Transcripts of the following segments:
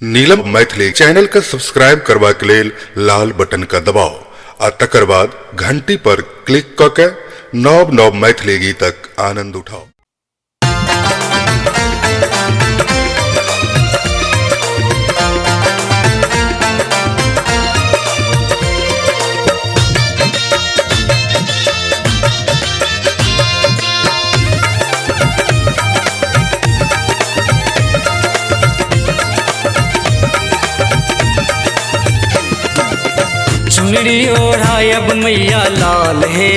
नीलम Maithili channel के subscribe करबा के लेल लाल बटन का दबाओ आ तकर बाद घंटी पर क्लिक क के नव नव मैथिली गीतक आनंद उठाओ। चुनरी ओढ़ायब मैया लाल है,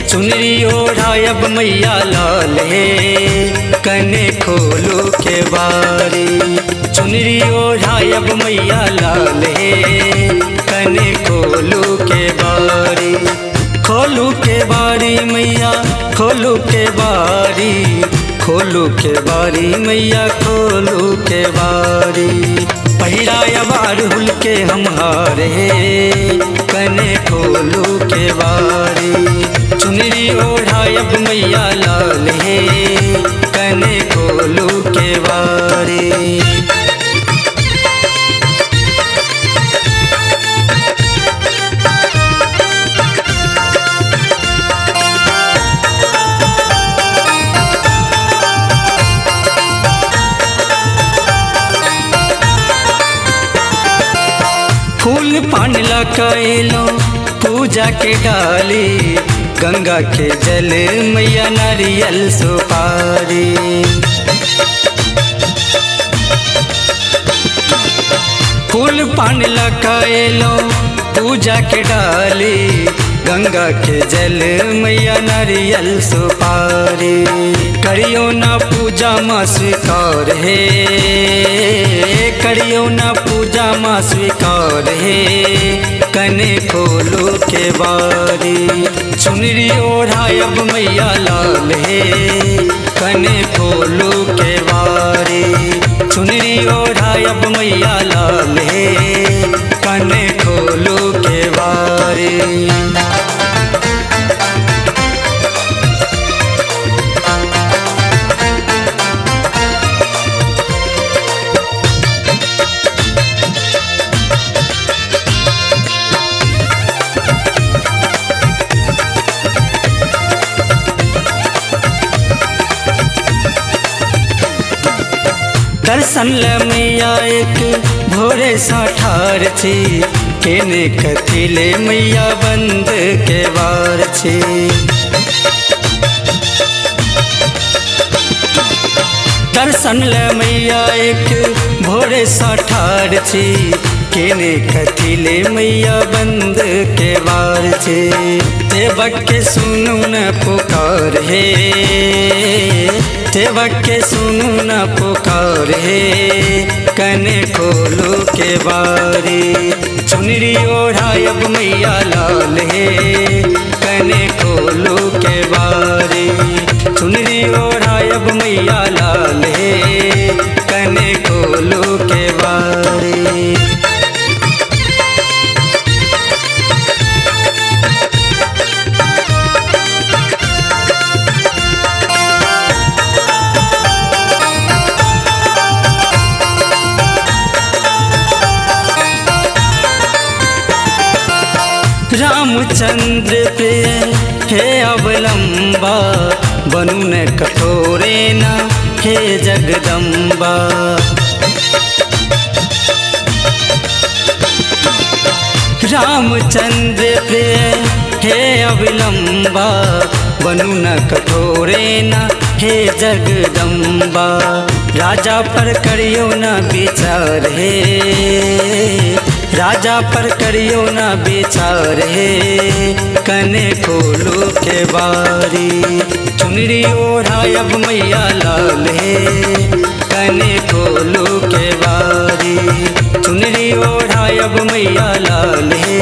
चुनरी ओढ़ायब मैया लाल है, कने खोलो के बारी। चुनरी ओढ़ायब मैया लाल है, कने खोलो के बारी। खोलू के बारी मैया खोलू के बारी, खोलू के बारी मैया खोलू के बारी। पहिराया बारहुल के हम हारे, कने खोलू के बारी। चुनरी ओढ़ायब मैया लाल है, कने खोलू के बारी। फूल पान लकाइलो पूजा के डाली, गंगा के जल मैया नारियल सुपारी। फूल पान लकाइलो पूजा के डाली, गंगा के जल मैया नारियल सुपारी। करियो ना पूजा माँ स्वीकार है, करियो ना पूजा माँ स्वीकार है, कने खोलो के बारी। चुनरी ओढ़ायब मैया लाल है, कने खोलो के बारी। चुनरी ओढ़ायब मैया लाल है, कने खोलो के बारी। दर्शन मैया एक भोरे साठार छी, केने कथिले मैया बंद के बार छी। दर्शन मैया एक भोरे साठार छी, केने कथिले मैया बंद के बार छी। देवक के सुनू न पुकार है, देवक के सुनू न पुकार है, कने खोलो के बारी। चुनरी ओढ़ायब मैया लाल है, कने खोलो के बारी। चुनरी ओढ़ायब मैया लाल है, कने खोलो के बारी। रामचंद्र प्रिय हे अवलंबा, बनू न कठोरे न हे जगदम्बा। रामचंद्र प्रिय हे अवलंबा, बनू न कठोरे न हे जगदम्बा। राजा पर करियो न विचार है, राजा पर करियो ना विचार है, कने खोलो के बारी। चुनरी ओढ़ायब मैया लाल है, कने खोलो के बारी। चुनरी ओढ़ायब मैया लाल है,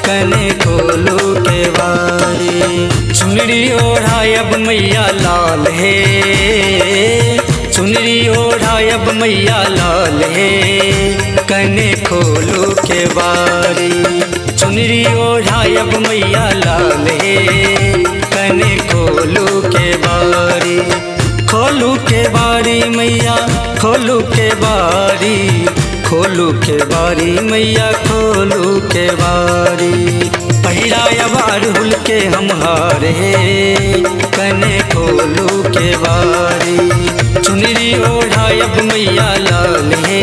कने खोलो के बारी। चुनरी ओढ़ायब मैया लाल है, चुनरी ओढ़ायब मैया लाल है, कने खोलो के बारी। चुनरी ओढ़ायब मैया लाल है, कने खोलो के बारी। खोलू के बारी मैया खोलू के बारी, खोलू के बारी मैया खोलू के बारी। पहिराया बारहुल के हम हारे कने खोलू के बारी, चुनरी ओढ़ायब मैया लाल हे